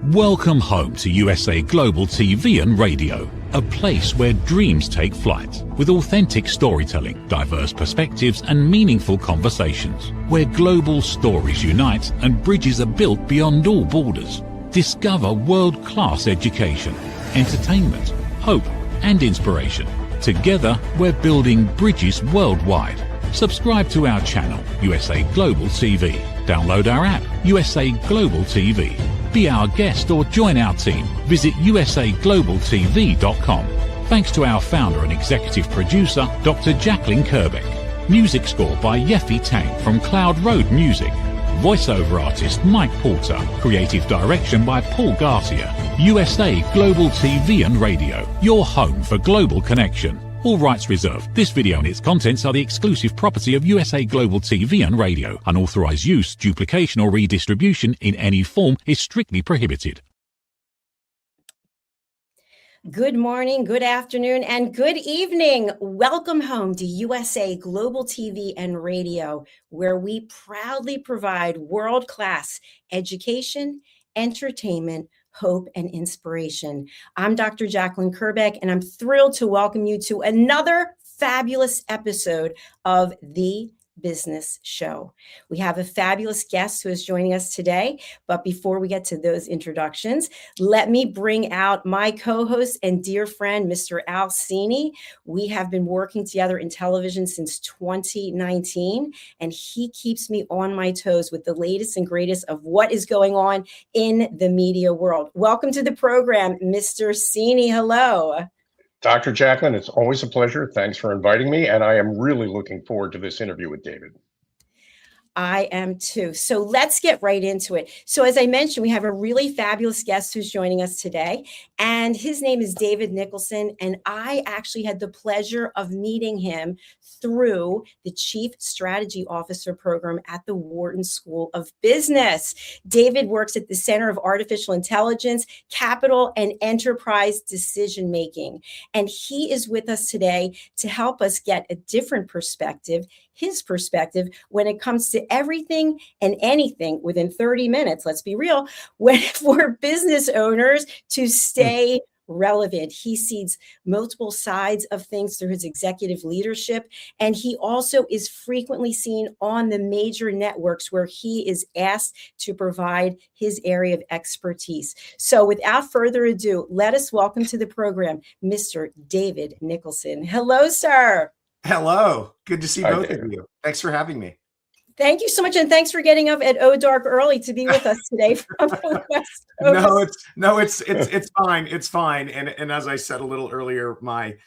Welcome home to USA Global TV and Radio, a place where dreams take flight, with authentic storytelling, diverse perspectives and meaningful conversations, where global stories unite and bridges are built beyond all borders. Discover world-class education, entertainment, hope and inspiration. Together, we're building bridges worldwide. Subscribe to our channel, USA Global TV. Download our app, USA Global TV. Be our guest or join our team. Visit usaglobaltv.com. Thanks to our founder and executive producer, Dr. Jacalyn Kerbeck. Music score by Yeffy Tang from Cloud Road Music. Voiceover artist Mike Porter. Creative direction by Paul Garcia. USA Global TV and Radio. Your home for global connection. All rights reserved. This video and its contents are the exclusive property of USA Global TV and Radio. Unauthorized use, duplication or redistribution in any form is strictly prohibited. Good morning, good afternoon, and good evening. Welcome home to USA Global TV and Radio, where we proudly provide world-class education, entertainment, hope, and inspiration. I'm Dr. Jacalyn Kerbeck, and I'm thrilled to welcome you to another fabulous episode of The Business Show. We have a fabulous guest who is joining us today, but before we get to those introductions, let me bring out my co-host and dear friend, Mr. Al Cini. We have been working together in television since 2019, and he keeps me on my toes with the latest and greatest of what is going on in the media world. Welcome to the program, Mr. Cini. Hello. Dr. Jacalyn, it's always a pleasure. Thanks for inviting me, and I am really looking forward to this interview with David. I am too. So let's get right into it. So as I mentioned, we have a really fabulous guest who's joining us today, and his name is David Nicholson, and I actually had the pleasure of meeting him through the Chief Strategy Officer program at the Wharton School of Business. David works at the Center of Artificial Intelligence, Capital, and Enterprise Decision Making, and he is with us today to help us get a different perspective, his perspective, when it comes to everything and anything within 30 minutes, let's be real, for business owners to stay relevant. He sees multiple sides of things through his executive leadership, and he also is frequently seen on the major networks where he is asked to provide his area of expertise. So without further ado, let us welcome to the program, Mr. David Nicholson. Hello, sir. Hello. Good to see both of you. Thanks for having me. Thank you so much, and thanks for getting up at dark early to be with us today from the West Coast. It's fine. It's fine. And as I said a little earlier, my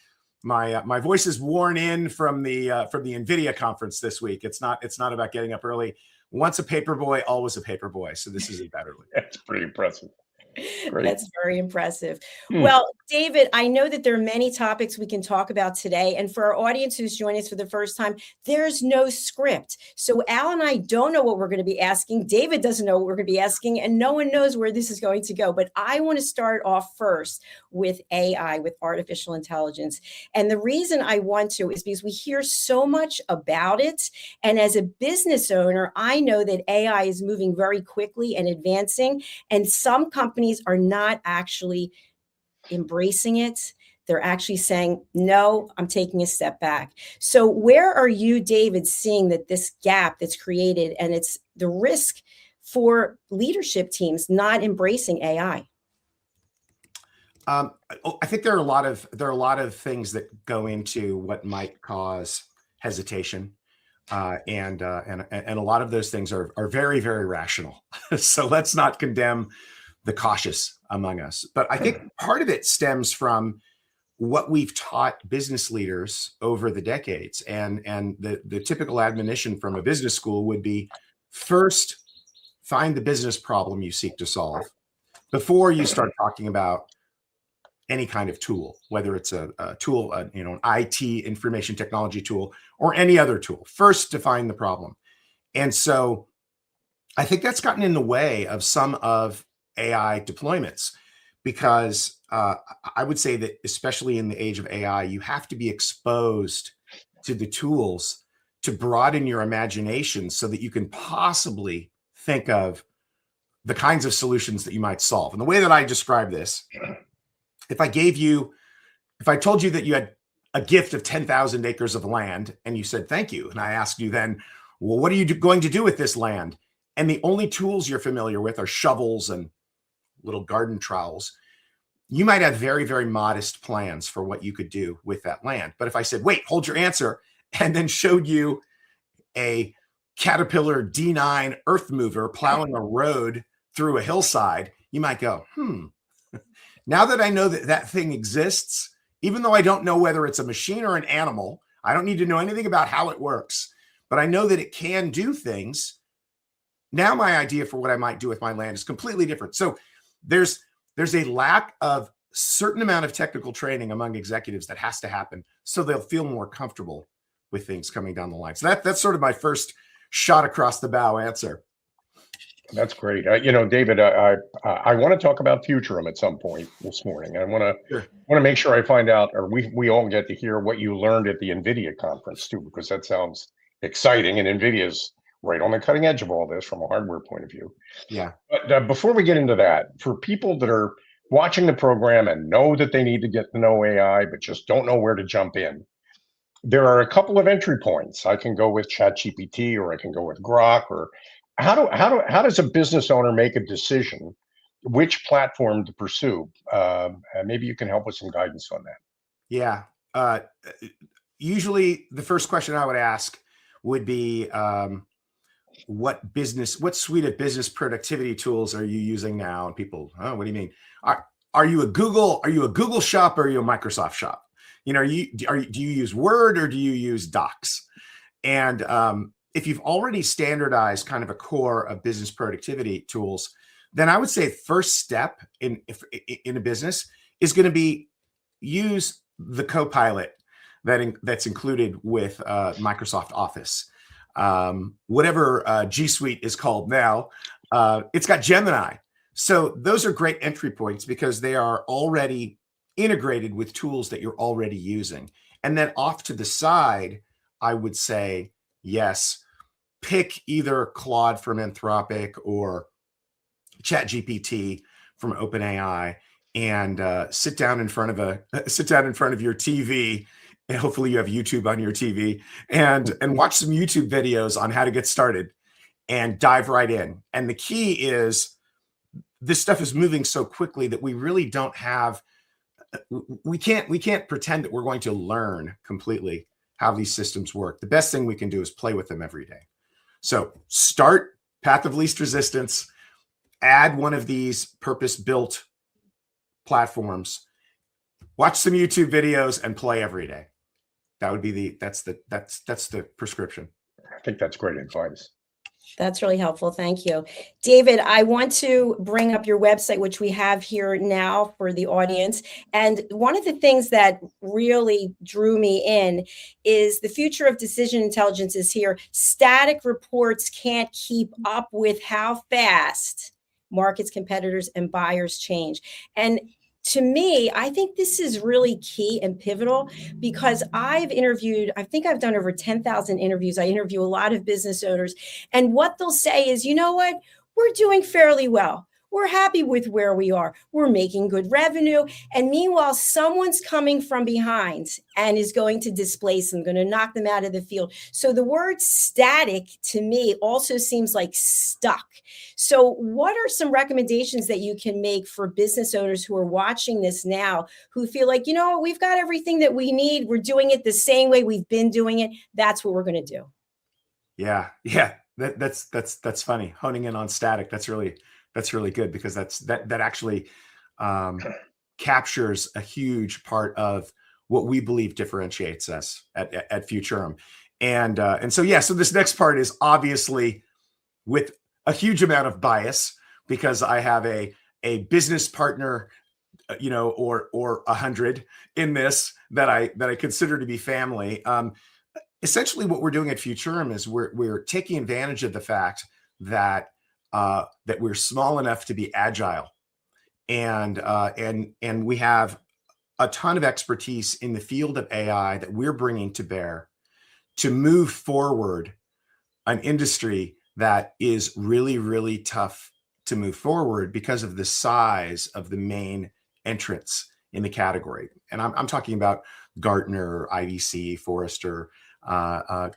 voice is worn in from the NVIDIA conference this week. It's not about getting up early. Once a paper boy, always a paper boy. So this isn't that early. That's pretty impressive. Great. That's very impressive. Well, David, I know that there are many topics we can talk about today. And for our audience who's joining us for the first time, there's no script. So Al and I don't know what we're going to be asking. David doesn't know what we're going to be asking, and no one knows where this is going to go. But I want to start off first with AI, with artificial intelligence. And the reason I want to is because we hear so much about it. And as a business owner, I know that AI is moving very quickly and advancing. And some companies are not actually embracing it. They're actually saying, no, I'm taking a step back. So where are you, David, seeing that this gap that's created, and it's the risk for leadership teams not embracing AI? I think there are a lot of things that go into what might cause hesitation. And a lot of those things are very, very rational. So let's not condemn the cautious among us. But I think part of it stems from what we've taught business leaders over the decades. And the typical admonition from a business school would be, first, find the business problem you seek to solve before you start talking about any kind of tool, whether it's a tool, an IT information technology tool, or any other tool. First, define the problem. And so I think that's gotten in the way of some of AI deployments, because I would say that especially in the age of AI, you have to be exposed to the tools to broaden your imagination so that you can possibly think of the kinds of solutions that you might solve. And the way that I describe this, if I told you that you had a gift of 10,000 acres of land and you said, thank you. And I asked you then, well, what are you going to do with this land? And the only tools you're familiar with are shovels and little garden trowels. You might have very, very modest plans for what you could do with that land. But if I said, wait, hold your answer, and then showed you a Caterpillar D9 earth mover plowing a road through a hillside, you might go, now that I know that that thing exists, even though I don't know whether it's a machine or an animal, I don't need to know anything about how it works, but I know that it can do things. Now my idea for what I might do with my land is completely different. So there's a lack of certain amount of technical training among executives that has to happen so they'll feel more comfortable with things coming down the line. So that's sort of my first shot across the bow answer. That's great. David, I want to talk about Futurum at some point this morning. I want to make sure I find out, or we all get to hear what you learned at the NVIDIA conference too, because that sounds exciting. And NVIDIA's right on the cutting edge of all this from a hardware point of view. Yeah. But before we get into that, for people that are watching the program and know that they need to get to know AI, but just don't know where to jump in, there are a couple of entry points. I can go with ChatGPT, or I can go with Grok, or how does a business owner make a decision which platform to pursue? Maybe you can help with some guidance on that. Yeah. Usually the first question I would ask would be, what suite of business productivity tools are you using now? And people, oh, what do you mean? Are you a Google shop, or are you a Microsoft shop? Do you use Word, or do you use Docs? And if you've already standardized kind of a core of business productivity tools, then I would say first step in a business is going to be use the Copilot that's included with Microsoft Office. Whatever G Suite is called now, it's got Gemini. So those are great entry points because they are already integrated with tools that you're already using. And then off to the side, I would say, yes, pick either Claude from Anthropic or ChatGPT from OpenAI and sit down in front of your TV. And hopefully you have YouTube on your TV and watch some YouTube videos on how to get started and dive right in. And the key is this stuff is moving so quickly that we really don't have, we can't pretend that we're going to learn completely how these systems work. The best thing we can do is play with them every day. So start path of least resistance, add one of these purpose-built platforms, watch some YouTube videos and play every day. That would be that's the prescription. I think that's great advice. That's really helpful. Thank you. David, I want to bring up your website, which we have here now for the audience. And one of the things that really drew me in is the future of decision intelligence is here. Static reports can't keep up with how fast markets, competitors, and buyers change. And to me, I think this is really key and pivotal because I think I've done over 10,000 interviews. I interview a lot of business owners. And what they'll say is, you know what? We're doing fairly well. We're happy with where we are. We're making good revenue. And meanwhile, someone's coming from behind and is going to displace them, going to knock them out of the field. So the word static to me also seems like stuck. So what are some recommendations that you can make for business owners who are watching this now, who feel like, you know, we've got everything that we need. We're doing it the same way we've been doing it. That's what we're going to do. Yeah. That's funny. Honing in on static. That's really good because that actually captures a huge part of what we believe differentiates us at Futurum. And so this next part is obviously with a huge amount of bias because I have a business partner, or 100 in this that I consider to be family. Essentially what we're doing at Futurum is we're taking advantage of the fact that we're small enough to be agile, and we have a ton of expertise in the field of AI that we're bringing to bear to move forward an industry that is really, really tough to move forward because of the size of the main entrants in the category. And I'm talking about Gartner, IDC, Forrester,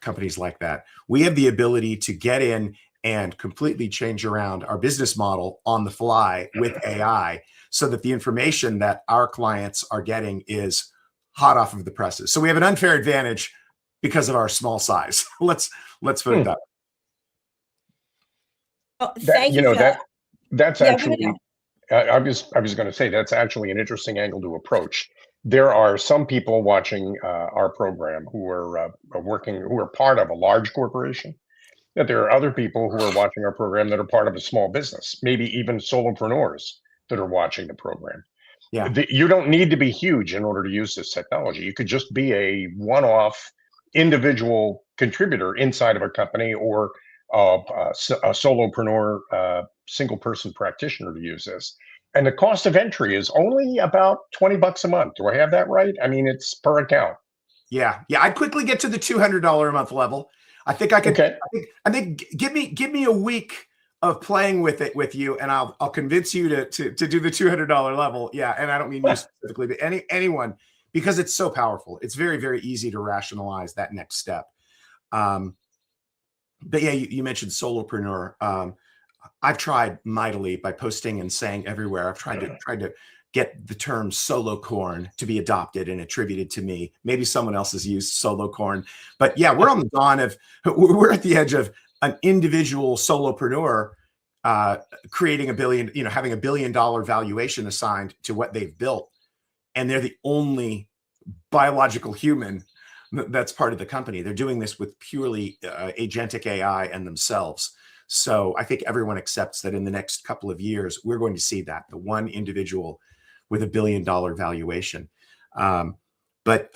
companies like that. We have the ability to get in and completely change around our business model on the fly with AI so that the information that our clients are getting is hot off of the presses. So we have an unfair advantage because of our small size. Let's put it that way. Oh, thank you for that. That's Yeah, actually, I was going to say, that's actually an interesting angle to approach. There are some people watching our program who are who are part of a large corporation. That there are other people who are watching our program that are part of a small business, maybe even solopreneurs that are watching the program. Yeah. You don't need to be huge in order to use this technology. You could just be a one-off individual contributor inside of a company, or a solopreneur, single person practitioner to use this. And the cost of entry is only about $20 a month. Do I have that right? I mean, it's per account. Yeah. I'd quickly get to the $200 a month level. I think I could. Okay. I think give me a week of playing with it with you, and I'll convince you to do the $200 level. Yeah, and I don't mean you specifically, but anyone, because it's so powerful. It's very, very easy to rationalize that next step. But yeah, you mentioned solopreneur. I've tried mightily by posting and saying everywhere. I've tried to get the term solo corn to be adopted and attributed to me. Maybe someone else has used solo corn, but yeah, we're on the dawn of, we're at the edge of an individual solopreneur creating $1 billion, having $1 billion valuation assigned to what they've built. And they're the only biological human that's part of the company. They're doing this with purely agentic AI and themselves. So I think everyone accepts that in the next couple of years, we're going to see that, the one individual with $1 billion valuation. But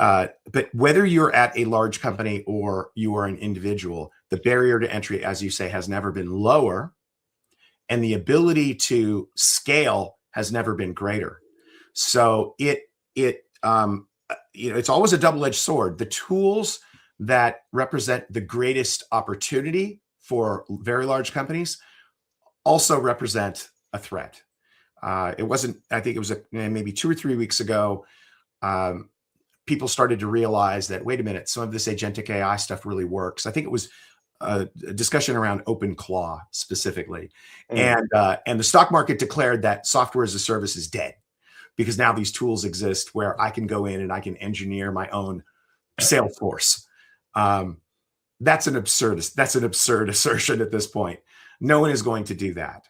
whether you're at a large company or you are an individual, the barrier to entry, as you say, has never been lower, and the ability to scale has never been greater. So it's always a double-edged sword. The tools that represent the greatest opportunity for very large companies also represent a threat. I think it was maybe 2 or 3 weeks ago, people started to realize that, wait a minute, some of this agentic AI stuff really works. I think it was a discussion around OpenClaw specifically. And the stock market declared that software as a service is dead, because now these tools exist where I can go in and I can engineer my own Salesforce. That's an absurd assertion at this point. No one is going to do that.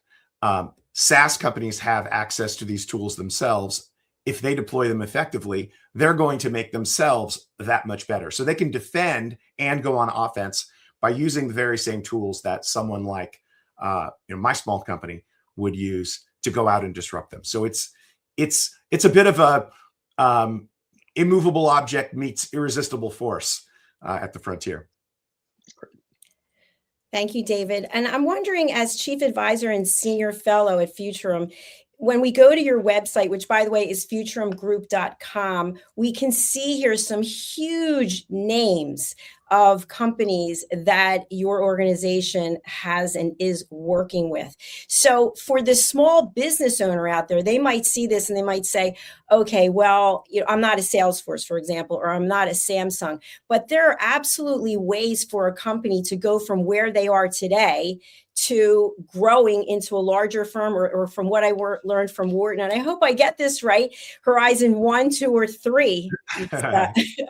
SaaS companies have access to these tools themselves. If they deploy them effectively, they're going to make themselves that much better. So they can defend and go on offense by using the very same tools that someone like my small company would use to go out and disrupt them. So it's a bit of a immovable object meets irresistible force at the frontier. Thank you, David. And I'm wondering, as Chief Advisor and Senior Fellow at Futurum, when we go to your website, which by the way is futurumgroup.com, we can see here some huge names of companies that your organization has and is working with. So for the small business owner out there, they might see this and they might say, okay, well, I'm not a Salesforce, for example, or I'm not a Samsung, but there are absolutely ways for a company to go from where they are today to growing into a larger firm, or from what I learned from Wharton. And I hope I get this right, Horizon 1, 2, or 3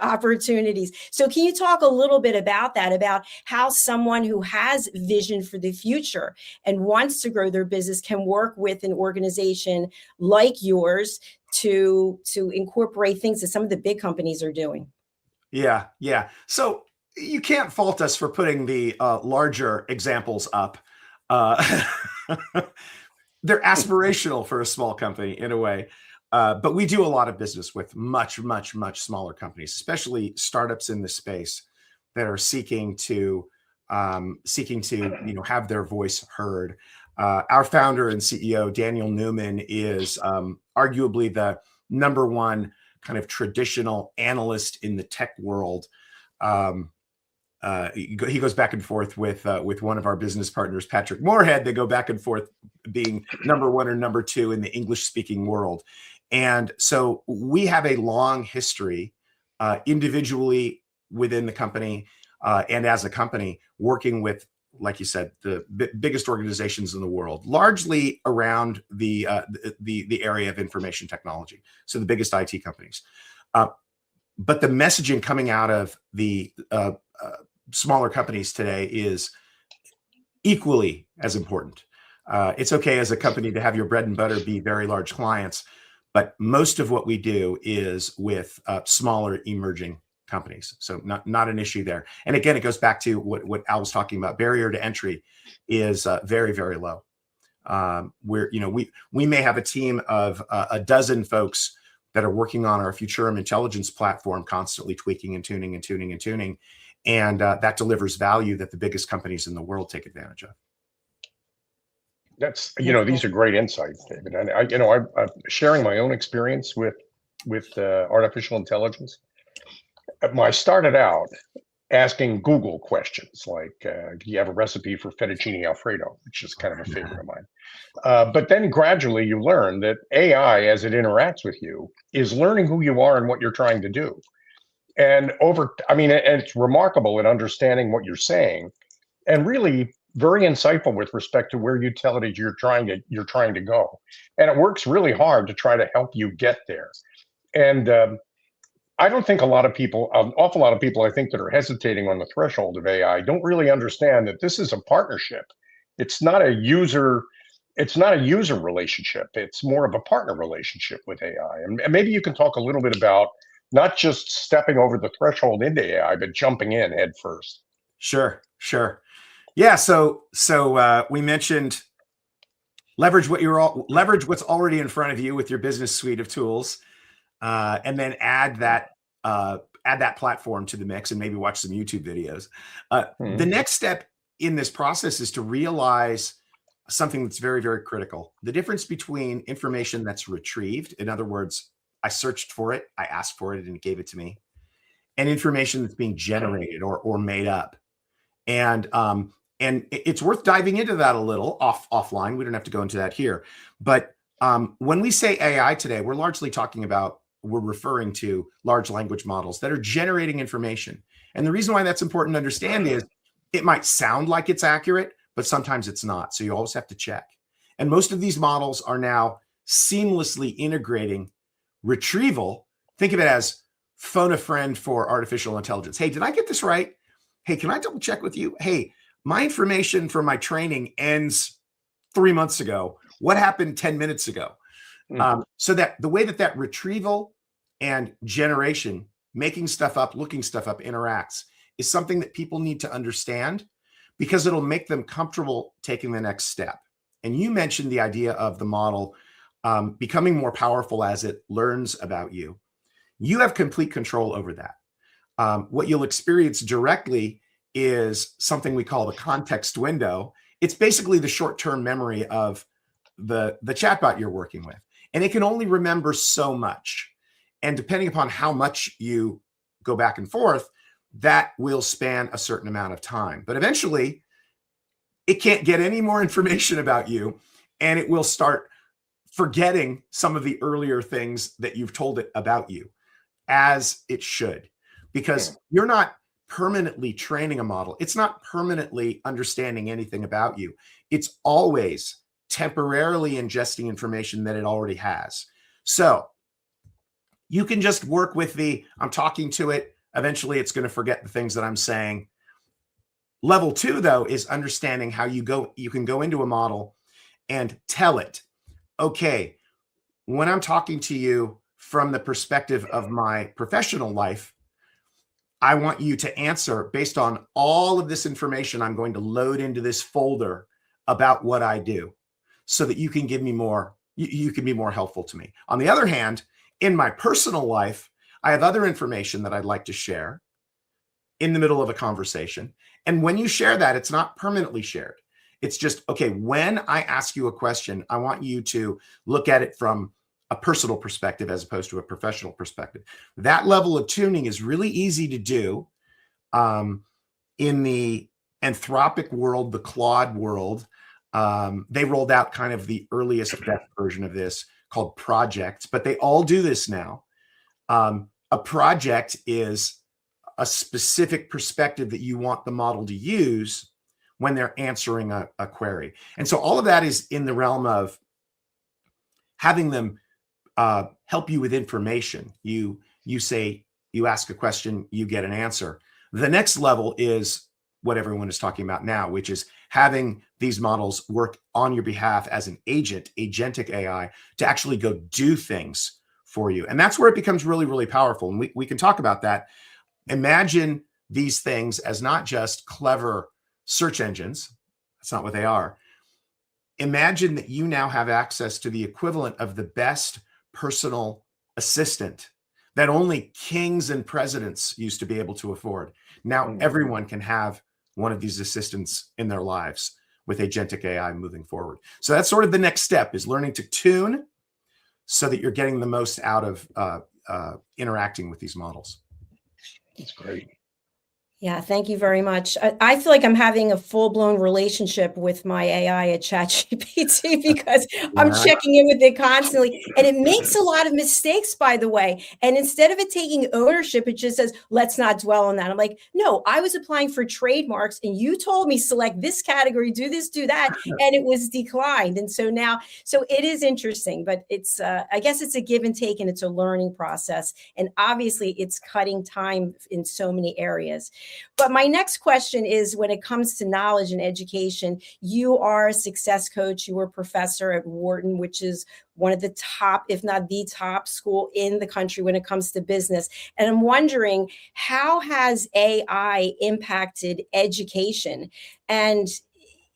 opportunities. So can you talk a little bit about that, about how someone who has vision for the future and wants to grow their business can work with an organization like yours to incorporate things that some of the big companies are doing? Yeah. So you can't fault us for putting the larger examples up. They're aspirational for a small company in a way, but we do a lot of business with much, much, much smaller companies, especially startups in the space that are seeking to have their voice heard. Our founder and CEO Daniel Newman is arguably the #1 kind of traditional analyst in the tech world. he goes back and forth with one of our business partners, Patrick Moorhead. They go back and forth being number one or number two in the English speaking world. And so we have a long history individually within the company and as a company working with, like you said, the biggest organizations in the world, largely around the area of information technology. So the biggest IT companies. But the messaging coming out of the smaller companies today is equally as important. It's okay as a company to have your bread and butter be very large clients, but most of what we do is with smaller emerging companies. So not an issue there. And again, it goes back to what Al was talking about. Barrier to entry is very, very low. We may have a team of a dozen folks that are working on our Futurum intelligence platform, constantly tweaking and tuning and tuning and tuning. And that delivers value that the biggest companies in the world take advantage of. That's, these are great insights, David. And I'm sharing my own experience with artificial intelligence. I started out asking Google questions like, do you have a recipe for fettuccine Alfredo, which is kind of a favorite of mine. But then gradually you learn that AI, as it interacts with you, is learning who you are and what you're trying to do. And it's remarkable at understanding what you're saying, and really very insightful with respect to where you tell it you're trying to go. And it works really hard to try to help you get there. And I don't think an awful lot of people, I think, that are hesitating on the threshold of AI don't really understand that this is a partnership. It's not a user relationship. It's more of a partner relationship with AI. And maybe you can talk a little bit about not just stepping over the threshold into AI, but jumping in head first. Sure. Yeah. So we mentioned leverage what's already in front of you with your business suite of tools. And then add that platform to the mix and maybe watch some YouTube videos. The next step in this process is to realize something that's very, very critical. The difference between information that's retrieved, in other words, I searched for it, I asked for it, and it gave it to me, and information that's being generated or made up. And it's worth diving into that a little offline. We don't have to go into that here. But when we say AI today, we're referring to large language models that are generating information. And the reason why that's important to understand is it might sound like it's accurate, but sometimes it's not. So you always have to check. And most of these models are now seamlessly integrating retrieval. Think of it as phone a friend for artificial intelligence. Hey, did I get this right? Hey, can I double check with you? Hey, my information from my training ends 3 months ago. What happened 10 minutes ago? So that the way that retrieval and generation, making stuff up, looking stuff up, interacts is something that people need to understand, because it'll make them comfortable taking the next step. And you mentioned the idea of the model becoming more powerful as it learns about you. You have complete control over that. What you'll experience directly is something we call the context window. It's basically the short-term memory of the chatbot you're working with. And it can only remember so much. And depending upon how much you go back and forth, that will span a certain amount of time. But eventually, it can't get any more information about you, and it will start forgetting some of the earlier things that you've told it about you, as it should. Because you're not permanently training a model. It's not permanently understanding anything about you. It's always temporarily ingesting information that it already has. So you can just work with I'm talking to it. Eventually it's going to forget the things that I'm saying. Level 2, though, is understanding how you can go into a model and tell it, okay, when I'm talking to you from the perspective of my professional life, I want you to answer based on all of this information I'm going to load into this folder about what I do, so that you can give me more, you can be more helpful to me. On the other hand, in my personal life, I have other information that I'd like to share in the middle of a conversation. And when you share that, it's not permanently shared. It's just, okay, when I ask you a question, I want you to look at it from a personal perspective as opposed to a professional perspective. That level of tuning is really easy to do. In the Anthropic world, the Claude world, they rolled out kind of the earliest best version of this called projects, but they all do this now. A project is a specific perspective that you want the model to use when they're answering a query. And so all of that is in the realm of having them help you with information. You ask a question, you get an answer. The next level is what everyone is talking about now, which is having these models work on your behalf as an agent, agentic AI, to actually go do things for you. And that's where it becomes really, really powerful. And we can talk about that. Imagine these things as not just clever search engines. That's not what they are. Imagine that you now have access to the equivalent of the best personal assistant that only kings and presidents used to be able to afford. Now everyone can have one of these assistants in their lives with agentic AI moving forward. So that's sort of the next step, is learning to tune so that you're getting the most out of interacting with these models. That's great. Yeah, thank you very much. I feel like I'm having a full-blown relationship with my AI at ChatGPT because I'm checking in with it constantly. And it makes a lot of mistakes, by the way. And instead of it taking ownership, it just says, let's not dwell on that. I'm like, no, I was applying for trademarks and you told me select this category, do this, do that. And it was declined. And so now, so it is interesting, but it's, I guess it's a give and take and it's a learning process. And obviously it's cutting time in so many areas. But my next question is, when it comes to knowledge and education, you are a success coach, you were a professor at Wharton, which is one of the top, if not the top school in the country when it comes to business. And I'm wondering, how has AI impacted education? And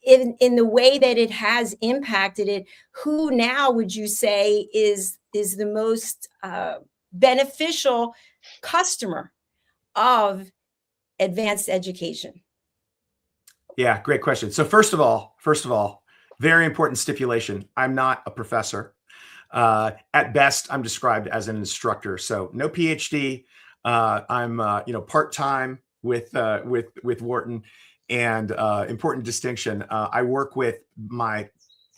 in the way that it has impacted it, who now would you say is the most beneficial customer of advanced education? Yeah, great question. So first of all, very important stipulation. I'm not a professor. At best, I'm described as an instructor. So no PhD. I'm part-time with Wharton. And important distinction. I work with my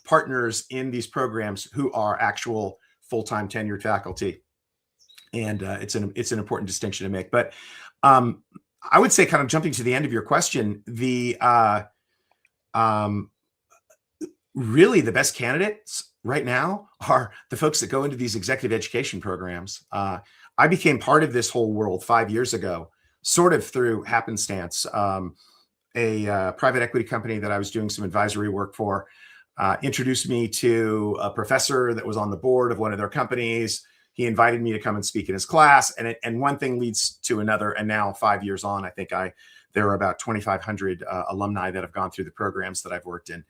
partners in these programs who are actual full-time tenured faculty. And it's an important distinction to make. But I would say, kind of jumping to the end of your question, the really the best candidates right now are the folks that go into these executive education programs. I became part of this whole world 5 years ago, sort of through happenstance. A private equity company that I was doing some advisory work for introduced me to a professor that was on the board of one of their companies. He invited me to come and speak in his class, and one thing leads to another. And now 5 years on, I think there are about 2,500 alumni that have gone through the programs that I've worked in.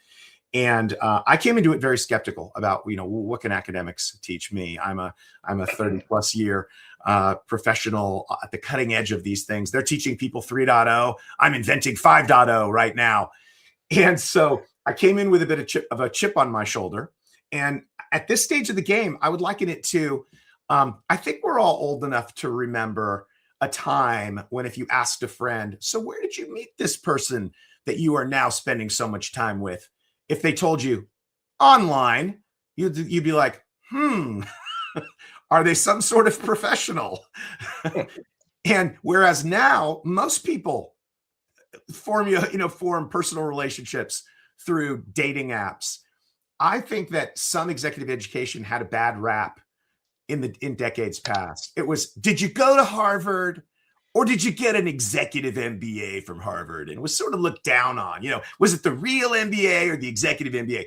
And I came into it very skeptical about, what can academics teach me? I'm a 30+ year professional at the cutting edge of these things. They're teaching people 3.0. I'm inventing 5.0 right now. And so I came in with a bit of a chip on my shoulder. And at this stage of the game, I would liken it to, I think we're all old enough to remember a time when, if you asked a friend, so where did you meet this person that you are now spending so much time with? If they told you online, you'd be like, are they some sort of professional? And whereas now most people form personal relationships through dating apps. I think that some executive education had a bad rap in decades past. It was, did you go to Harvard or did you get an executive MBA from Harvard? And it was sort of looked down on, was it the real MBA or the executive MBA?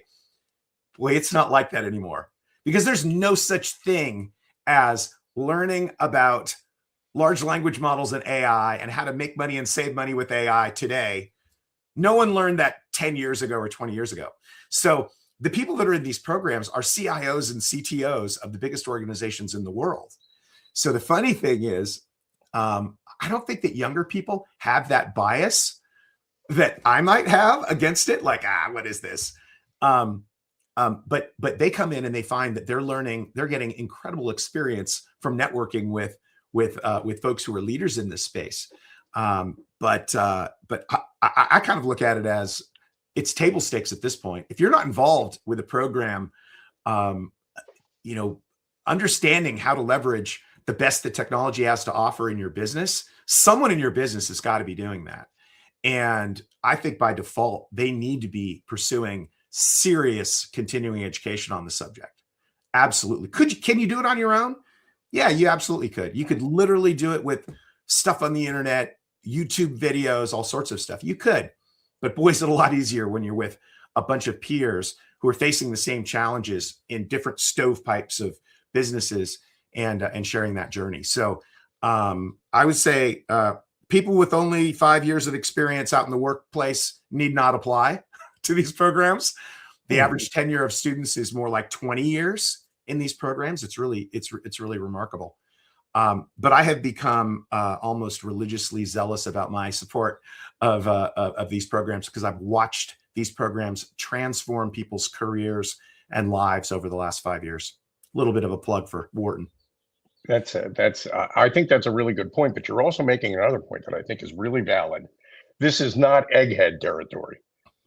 Boy, it's not like that anymore, because there's no such thing as learning about large language models and AI and how to make money and save money with AI today. No one learned that 10 years ago or 20 years ago. So the people that are in these programs are CIOs and CTOs of the biggest organizations in the world. So the funny thing is, I don't think that younger people have that bias that I might have against it. Like, what is this? But they come in and they find that they're getting incredible experience from networking with folks who are leaders in this space. I kind of look at it as it's table stakes at this point. If you're not involved with a program, understanding how to leverage the best that technology has to offer in your business, someone in your business has got to be doing that. And I think by default, they need to be pursuing serious continuing education on the subject. Absolutely. Can you do it on your own? Yeah, you absolutely could. You could literally do it with stuff on the internet, YouTube videos, all sorts of stuff. You could, but boy, is it a lot easier when you're with a bunch of peers who are facing the same challenges in different stovepipes of businesses and sharing that journey. So I would say people with only 5 years of experience out in the workplace need not apply to these programs. The average tenure of students is more like 20 years in these programs. It's really remarkable. But I have become almost religiously zealous about my support of these programs because I've watched these programs transform people's careers and lives over the last 5 years. A little bit of a plug for Wharton. I think that's a really good point, but you're also making another point that I think is really valid. This is not egghead territory.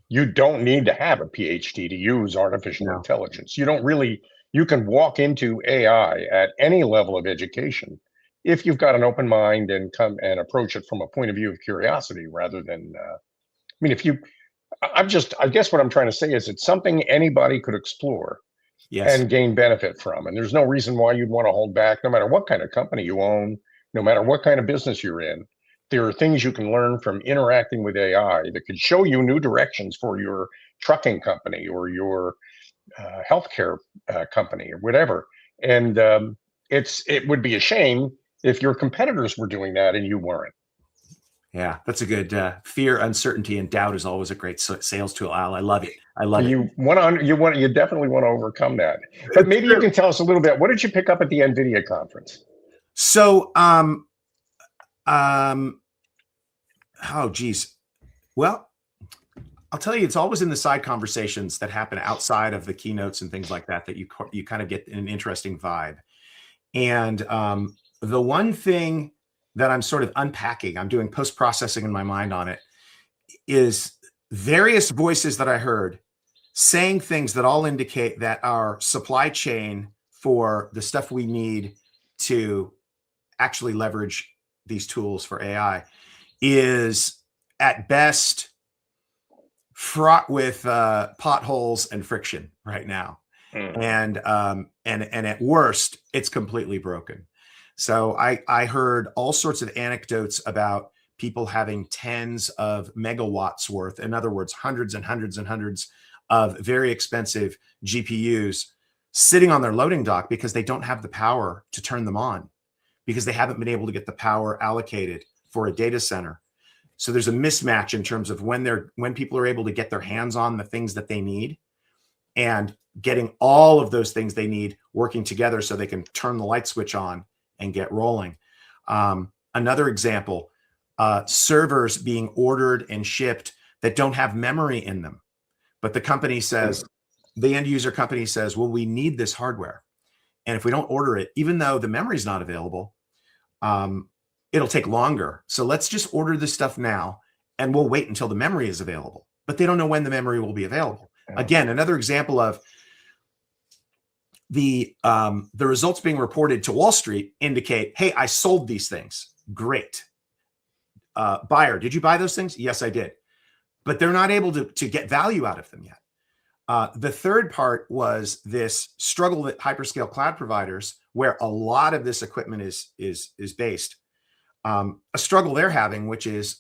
You don't need to have a PhD to use artificial intelligence. You can walk into AI at any level of education if you've got an open mind and come and approach it from a point of view of curiosity rather than, I guess what I'm trying to say is it's something anybody could explore. Yes. And gain benefit from. And there's no reason why you'd want to hold back, no matter what kind of company you own, no matter what kind of business you're in. There are things you can learn from interacting with AI that could show you new directions for your trucking company or your healthcare company or whatever. And it would be a shame if your competitors were doing that and you weren't. Yeah, that's a good fear, uncertainty, and doubt is always a great sales tool, Al. I love it. I love it. You definitely want to overcome that. But maybe you can tell us a little bit. What did you pick up at the NVIDIA conference? So, oh geez. Well, I'll tell you, it's always in the side conversations that happen outside of the keynotes and things like that you kind of get an interesting vibe. And the one thing that I'm sort of unpacking, I'm doing post-processing in my mind on it, is various voices that I heard saying things that all indicate that our supply chain for the stuff we need to actually leverage these tools for AI is at best fraught with potholes and friction right now. And at worst, it's completely broken. So I heard all sorts of anecdotes about people having tens of megawatts worth, in other words, hundreds and hundreds and hundreds of very expensive GPUs sitting on their loading dock because they don't have the power to turn them on, because they haven't been able to get the power allocated for a data center. So there's a mismatch in terms of when people are able to get their hands on the things that they need and getting all of those things they need working together so they can turn the light switch on and get rolling. Another example, servers being ordered and shipped that don't have memory in them. But the company says, the end user company says, well, we need this hardware. And if we don't order it, even though the memory is not available, it'll take longer. So let's just order this stuff now and we'll wait until the memory is available. But they don't know when the memory will be available. Again, another example of the results being reported to Wall Street indicate, hey, I sold these things. Great. Buyer, did you buy those things? Yes, I did. But they're not able to get value out of them yet. The third part was this struggle that hyperscale cloud providers, where a lot of this equipment is based, a struggle they're having, which is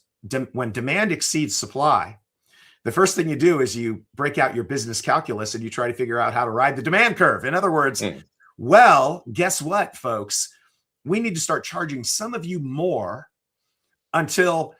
when demand exceeds supply, the first thing you do is you break out your business calculus and you try to figure out how to ride the demand curve. In other words, well, guess what, folks? We need to start charging some of you more until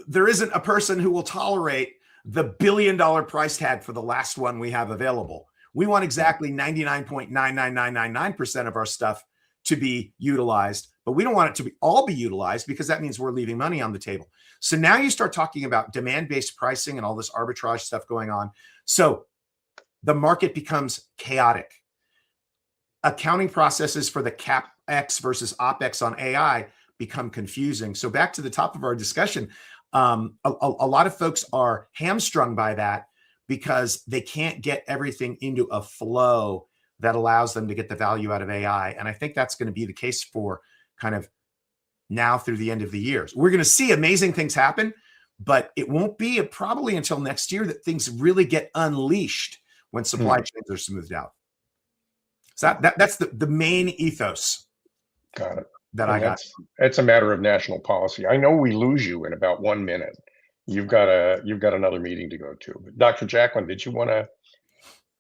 there isn't a person who will tolerate the $1 billion price tag for the last one we have available. We want exactly 99.99999% of our stuff to be utilized, but we don't want it to all be utilized because that means we're leaving money on the table. So now you start talking about demand-based pricing and all this arbitrage stuff going on. So the market becomes chaotic. Accounting processes for the CapEx versus OpEx on AI become confusing. So back to the top of our discussion, a lot of folks are hamstrung by that because they can't get everything into a flow that allows them to get the value out of AI. And I think that's going to be the case for kind of now through the end of the year. We're going to see amazing things happen, but it won't be probably until next year that things really get unleashed when supply chains are smoothed out. So that's the main ethos. Got it. That I got. It's a matter of national policy. I know we lose you in about 1 minute. You've got another meeting to go to. But Dr. Jacalyn, did you want to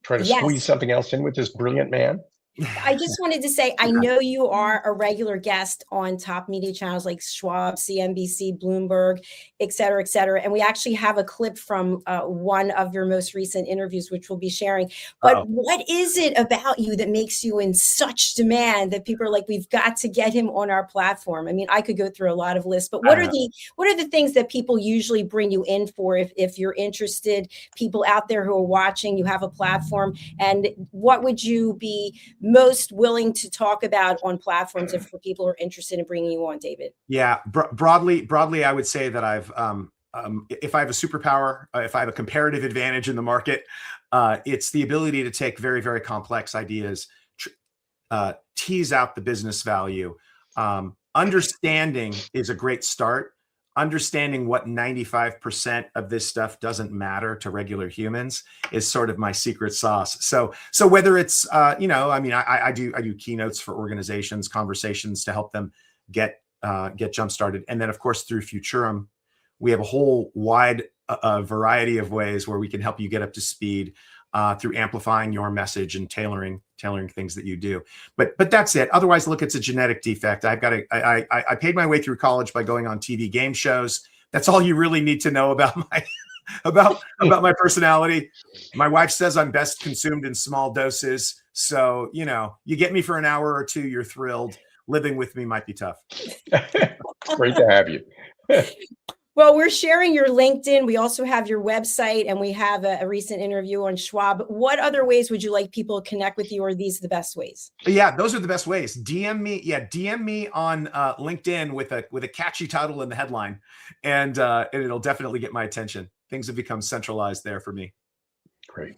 try to squeeze something else in with this brilliant man? I just wanted to say, I know you are a regular guest on top media channels like Schwab, CNBC, Bloomberg, et cetera, et cetera. And we actually have a clip from one of your most recent interviews, which we'll be sharing. But what is it about you that makes you in such demand that people are like, we've got to get him on our platform? I mean, I could go through a lot of lists, but what are the things that people usually bring you in for if you're interested, people out there who are watching, you have a platform, and what would you be most willing to talk about on platforms if people are interested in bringing you on, David? Yeah, broadly, I would say that I've, if I have a superpower, if I have a comparative advantage in the market, it's the ability to take very, very complex ideas, tease out the business value. Understanding is a great start. Understanding what 95% of this stuff doesn't matter to regular humans is sort of my secret sauce. So whether it's, I do keynotes for organizations, conversations to help them get jump started. And then of course, through Futurum, we have a whole wide variety of ways where we can help you get up to speed through amplifying your message and tailoring things that you do. But that's it. Otherwise, look, it's a genetic defect. I paid my way through college by going on TV game shows. That's all you really need to know about my about my personality. My wife says I'm best consumed in small doses. So, you get me for an hour or two, you're thrilled. Living with me might be tough. Great to have you. Well, we're sharing your LinkedIn. We also have your website, and we have a recent interview on Schwab. What other ways would you like people to connect with you, or are these the best ways? Yeah, those are the best ways. DM me. Yeah, DM me on LinkedIn with a catchy title in the headline, and it'll definitely get my attention. Things have become centralized there for me. Great.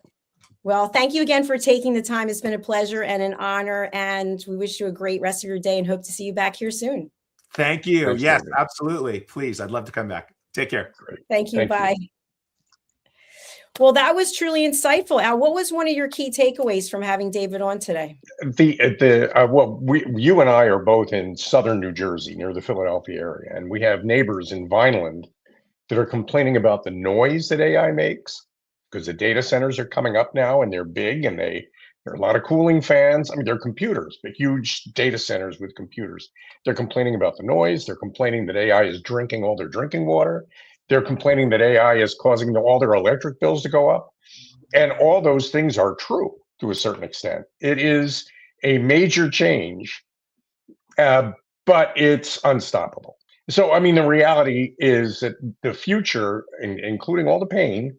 Well, thank you again for taking the time. It's been a pleasure and an honor, and we wish you a great rest of your day and hope to see you back here soon. Thank you. Thanks, yes, David. Absolutely. Please, I'd love to come back. Take care. Great. Thank you. Bye. Well, that was truly insightful. Al, what was one of your key takeaways from having David on today? You and I are both in southern New Jersey, near the Philadelphia area, and we have neighbors in Vineland that are complaining about the noise that AI makes, because the data centers are coming up now, and they're big, and there are a lot of cooling fans. I mean, they're computers, but huge data centers with computers. They're complaining about the noise. They're complaining that AI is drinking all their drinking water. They're complaining that AI is causing all their electric bills to go up. And all those things are true to a certain extent. It is a major change, but it's unstoppable. So, I mean, the reality is that the future, including all the pain,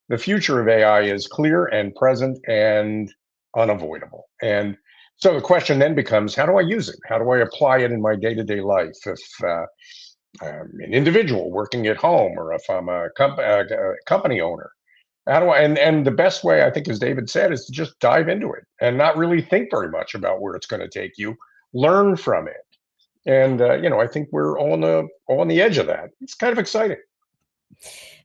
the future of AI is clear and present and unavoidable. And so the question then becomes, how do I use it? How do I apply it in my day-to-day life? If I'm an individual working at home, or if I'm a company owner, how do I, and the best way, I think, as David said, is to just dive into it and not really think very much about where it's going to take you, learn from it. And, I think we're on the edge of that. It's kind of exciting.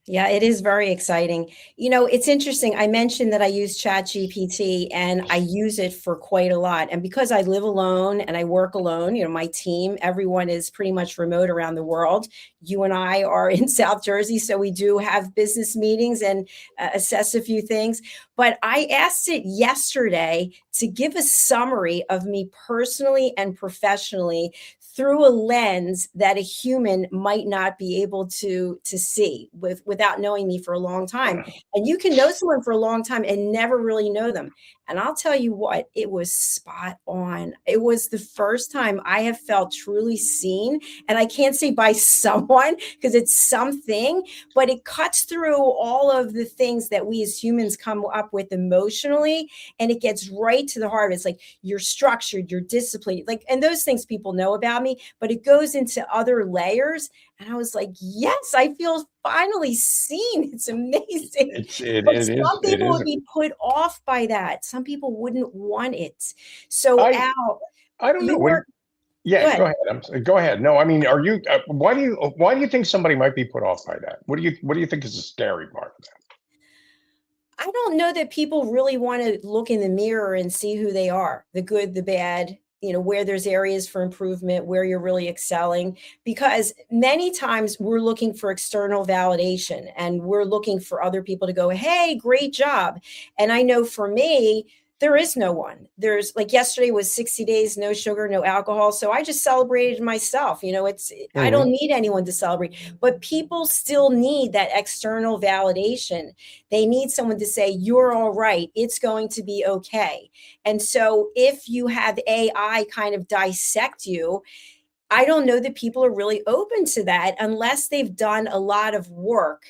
Yeah, it is very exciting. It's interesting. I mentioned that I use ChatGPT, and I use it for quite a lot. And because I live alone and I work alone, my team, everyone is pretty much remote around the world. You and I are in South Jersey, so we do have business meetings and assess a few things. But I asked it yesterday to give a summary of me personally and professionally through a lens that a human might not be able to see without knowing me for a long time. And you can know someone for a long time and never really know them. And I'll tell you what, it was spot on. It was the first time I have felt truly seen. And I can't say by someone because it's something, but it cuts through all of the things that we as humans come up with emotionally. And it gets right to the heart. It's like you're structured, you're disciplined, like, and those things people know about me, but it goes into other layers. And I was like, yes, I feel finally seen. It's amazing. But some people would be put off by that. Some people wouldn't want it. So Al, I don't know. Yeah, go ahead. Go ahead. No, I mean, are you? Why do you think somebody might be put off by that? What do you think is the scary part of that? I don't know that people really want to look in the mirror and see who they are, the good, the bad, where there's areas for improvement, where you're really excelling, because many times we're looking for external validation and we're looking for other people to go, hey, great job. And I know for me, there is no one. There's like yesterday was 60 days, no sugar, no alcohol. So I just celebrated myself. I don't need anyone to celebrate, but people still need that external validation. They need someone to say, you're all right. It's going to be okay. And so if you have AI kind of dissect you, I don't know that people are really open to that unless they've done a lot of work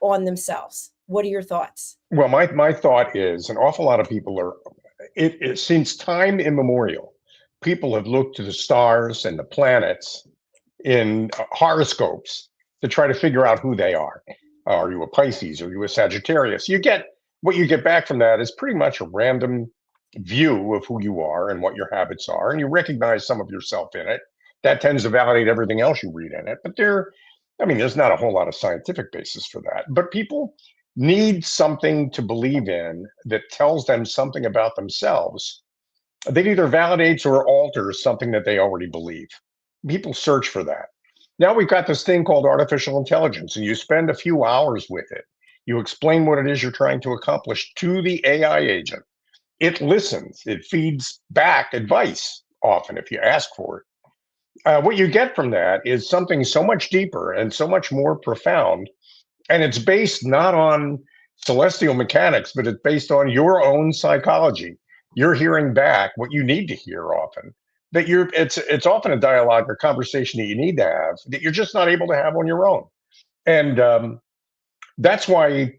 on themselves. What are your thoughts? Well, my thought is an awful lot of people are, since time immemorial, people have looked to the stars and the planets in horoscopes to try to figure out who they are. Are you a Pisces? Are you a Sagittarius? What you get back from that is pretty much a random view of who you are and what your habits are, and you recognize some of yourself in it. That tends to validate everything else you read in it. But there's not a whole lot of scientific basis for that. But people need something to believe in that tells them something about themselves that either validates or alters something that they already believe. People search for that. Now we've got this thing called artificial intelligence, and you spend a few hours with it. You explain what it is you're trying to accomplish to the AI agent. It listens. It feeds back advice often if you ask for it. What you get from that is something so much deeper and so much more profound. And it's based not on celestial mechanics, but it's based on your own psychology. You're hearing back what you need to hear often. It's often a dialogue or conversation that you need to have that you're just not able to have on your own. And that's why,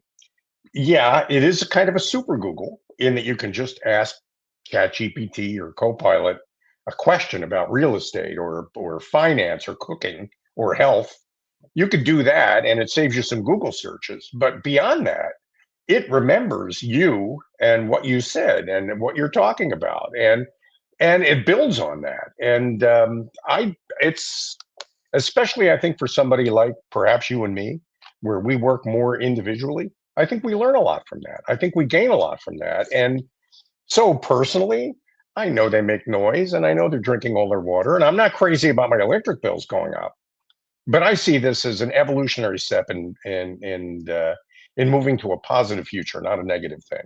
yeah, it is kind of a super Google in that you can just ask ChatGPT or Copilot a question about real estate or finance or cooking or health. You could do that and it saves you some Google searches. But beyond that, it remembers you and what you said and what you're talking about. And it builds on that. And it's especially, I think, for somebody like perhaps you and me, where we work more individually, I think we learn a lot from that. I think we gain a lot from that. And so personally, I know they make noise and I know they're drinking all their water. And I'm not crazy about my electric bills going up. But I see this as an evolutionary step in moving to a positive future, not a negative thing.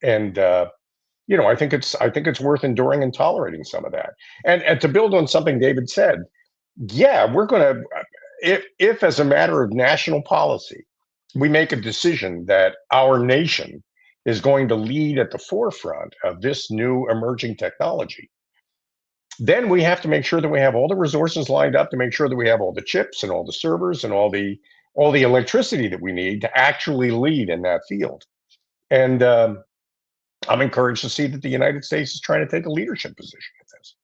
And I think it's worth enduring and tolerating some of that. And to build on something David said, yeah, we're going to, if as a matter of national policy, we make a decision that our nation is going to lead at the forefront of this new emerging technology, then we have to make sure that we have all the resources lined up to make sure that we have all the chips and all the servers and all the electricity that we need to actually lead in that field. And I'm encouraged to see that the United States is trying to take a leadership position in this.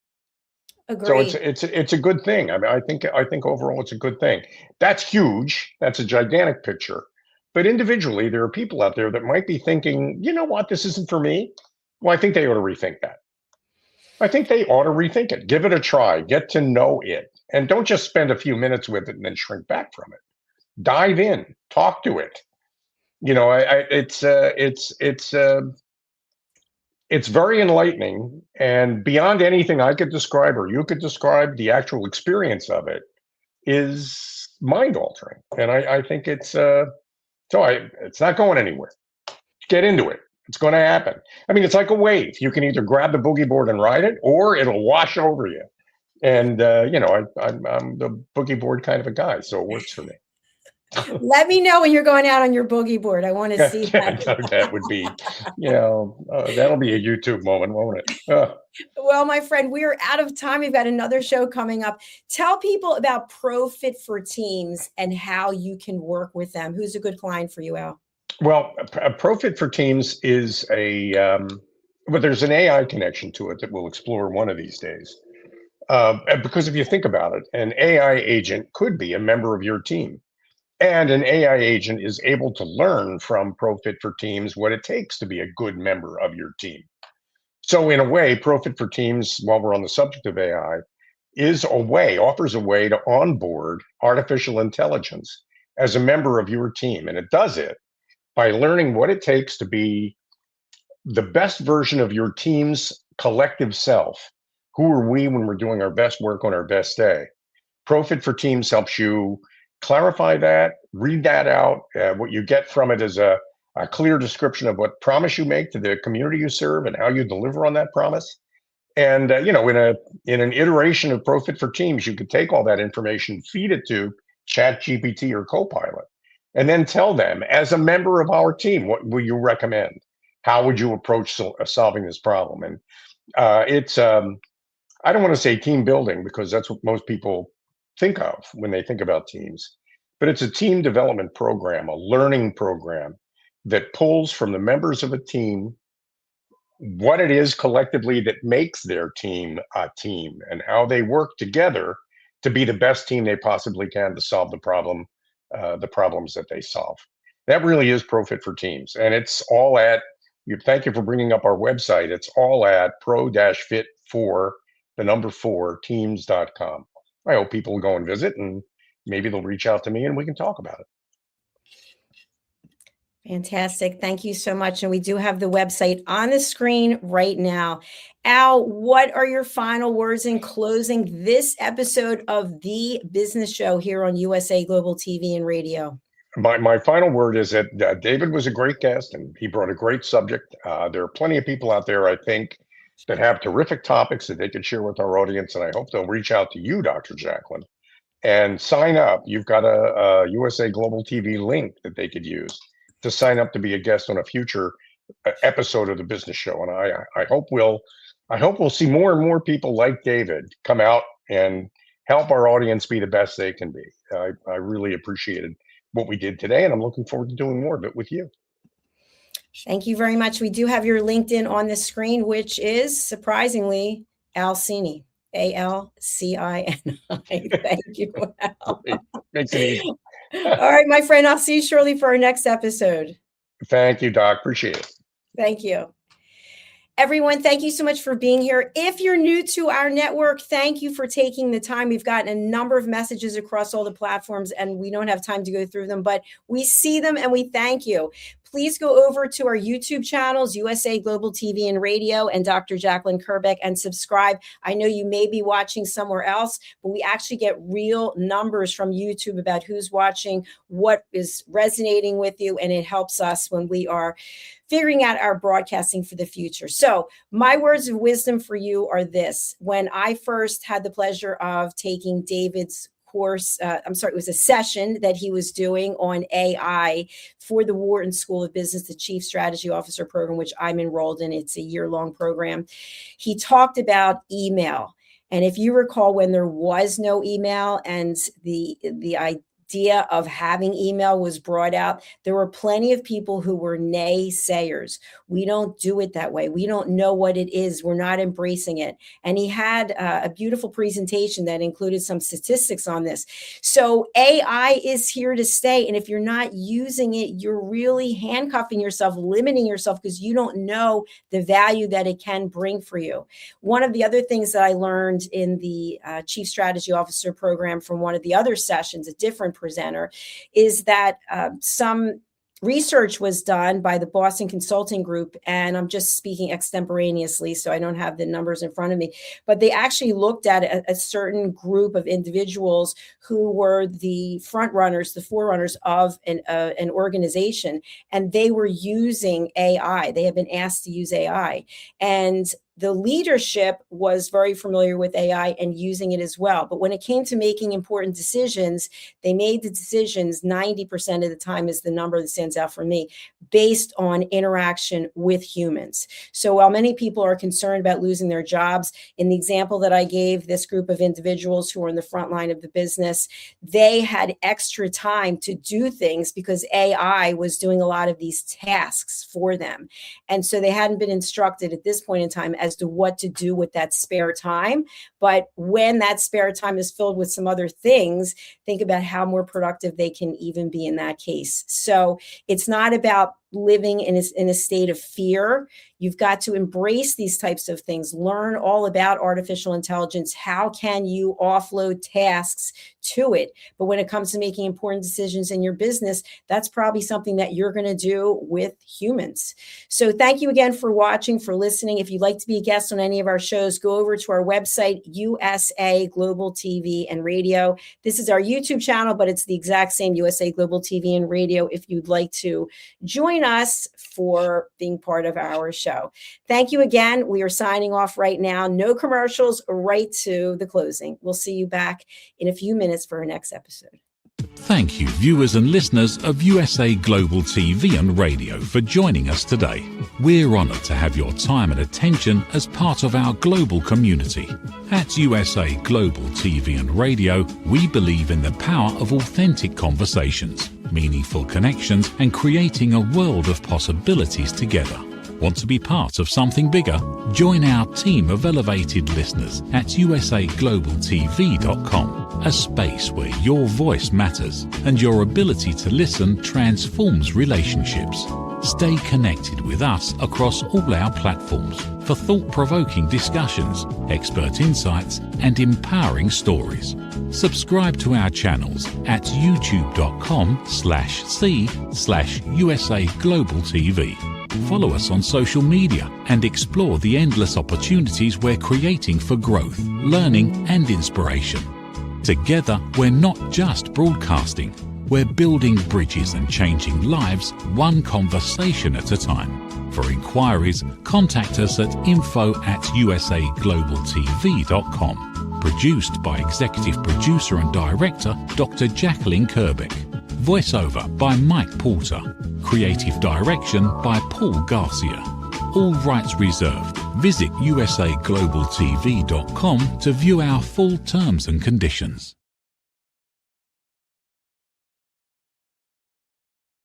Agreed. So it's a good thing. I mean, I think overall it's a good thing. That's huge. That's a gigantic picture. But individually, there are people out there that might be thinking, you know what, this isn't for me. Well, I think they ought to rethink that. I think they ought to rethink it. Give it a try. Get to know it. And don't just spend a few minutes with it and then shrink back from it. Dive in. Talk to it. It's very enlightening. And beyond anything I could describe or you could describe, the actual experience of it is mind-altering. And I think it's not going anywhere. Get into it. It's going to happen. I mean, it's like a wave. You can either grab the boogie board and ride it, or it'll wash over you. And I'm the boogie board kind of a guy, so it works for me. Let me know when you're going out on your boogie board. I want to see that. That would be, that'll be a YouTube moment, won't it? Well, my friend, we are out of time. We've got another show coming up. Tell people about ProFit for Teams and how you can work with them. Who's a good client for you, Al? Well, ProFit for Teams is but there's an AI connection to it that we'll explore one of these days. Because if you think about it, an AI agent could be a member of your team. And an AI agent is able to learn from ProFit for Teams what it takes to be a good member of your team. So in a way, ProFit for Teams, while we're on the subject of AI, offers a way to onboard artificial intelligence as a member of your team. And it does it by learning what it takes to be the best version of your team's collective self. Who are we when we're doing our best work on our best day? ProFit for Teams helps you clarify that, read that out. What you get from it is a clear description of what promise you make to the community you serve and how you deliver on that promise. And in an iteration of ProFit for Teams, you could take all that information, feed it to ChatGPT or Copilot, and then tell them, as a member of our team, what will you recommend? How would you approach solving this problem? And it's I don't want to say team building, because that's what most people think of when they think about teams, but it's a team development program, a learning program that pulls from the members of a team what it is collectively that makes their team a team and how they work together to be the best team they possibly can to solve the problems that they solve. That really is ProFit for Teams. And it's all at, thank you for bringing up our website. It's all at pro-fit4teams.com. I hope people will go and visit, and maybe they'll reach out to me and we can talk about it. Fantastic. Thank you so much. And we do have the website on the screen right now. Al, what are your final words in closing this episode of The Business Show here on USA Global TV and Radio? My final word is that David was a great guest and he brought a great subject. There are plenty of people out there, I think, that have terrific topics that they could share with our audience. And I hope they'll reach out to you, Dr. Jacalyn, and sign up. You've got a USA Global TV link that they could use to sign up to be a guest on a future episode of The Business Show. And I hope we'll see more and more people like David come out and help our audience be the best they can be. I really appreciated what we did today, and I'm looking forward to doing more of it with you. Thank you very much. We do have your LinkedIn on the screen, which is surprisingly Alcini, ALCINI. Thank you, Al. Makes it easy. All right, my friend, I'll see you shortly for our next episode. Thank you, Doc. Appreciate it. Thank you. Everyone, thank you so much for being here. If you're new to our network, thank you for taking the time. We've gotten a number of messages across all the platforms, and we don't have time to go through them, but we see them and we thank you. Please go over to our YouTube channels, USA Global TV and Radio and Dr. Jacalyn Kerbeck, and subscribe. I know you may be watching somewhere else, but we actually get real numbers from YouTube about who's watching, what is resonating with you, and it helps us when we are figuring out our broadcasting for the future. So my words of wisdom for you are this. When I first had the pleasure of taking David's course, it was a session that he was doing on AI for the Wharton School of Business, the Chief Strategy Officer program, which I'm enrolled in. It's a year-long program. He talked about email. And if you recall, when there was no email and the idea of having email was brought out, there were plenty of people who were naysayers. We don't do it that way. We don't know what it is. We're not embracing it. And he had a beautiful presentation that included some statistics on this. So AI is here to stay. And if you're not using it, you're really handcuffing yourself, limiting yourself, because you don't know the value that it can bring for you. One of the other things that I learned in the Chief Strategy Officer program from one of the other sessions, a different presenter, is that some research was done by the Boston Consulting Group, and I'm just speaking extemporaneously, so I don't have the numbers in front of me, but they actually looked at a certain group of individuals who were the front runners, the forerunners of an organization, and they were using AI. They have been asked to use AI. And the leadership was very familiar with AI and using it as well. But when it came to making important decisions, they made the decisions 90% of the time, is the number that stands out for me, based on interaction with humans. So while many people are concerned about losing their jobs, in the example that I gave, this group of individuals who are in the front line of the business, they had extra time to do things because AI was doing a lot of these tasks for them. And so they hadn't been instructed at this point in time as to what to do with that spare time. But when that spare time is filled with some other things, think about how more productive they can even be in that case. So it's not about living in a state of fear. You've got to embrace these types of things, learn all about artificial intelligence. How can you offload tasks to it? But when it comes to making important decisions in your business, that's probably something that you're going to do with humans. So thank you again for watching, for listening. If you'd like to be a guest on any of our shows, go over to our website, USA Global TV and Radio. This is our YouTube channel, but it's the exact same, USA Global TV and Radio, if you'd like to join us for being part of our show. Thank you again. We are signing off right now. No commercials, right to the closing. We'll see you back in a few minutes for our next episode. Thank you, viewers and listeners of USA Global TV and Radio, for joining us today. We're honoured to have your time and attention as part of our global community. At USA Global TV and Radio, we believe in the power of authentic conversations, meaningful connections, and creating a world of possibilities together. Want to be part of something bigger? Join our team of elevated listeners at usaglobaltv.com, a space where your voice matters and your ability to listen transforms relationships. Stay connected with us across all our platforms for thought-provoking discussions, expert insights, and empowering stories. Subscribe to our channels at youtube.com/c/USA Global TV. Follow us on social media and explore the endless opportunities we're creating for growth, learning, and inspiration. Together, we're not just broadcasting, we're building bridges and changing lives one conversation at a time. For inquiries, contact us at info@usaglobaltv.com. Produced by Executive Producer and Director Dr. Jacalyn Kerbeck. Voiceover by Mike Porter. Creative direction by Paul Garcia. All rights reserved. Visit usaglobaltv.com to view our full terms and conditions.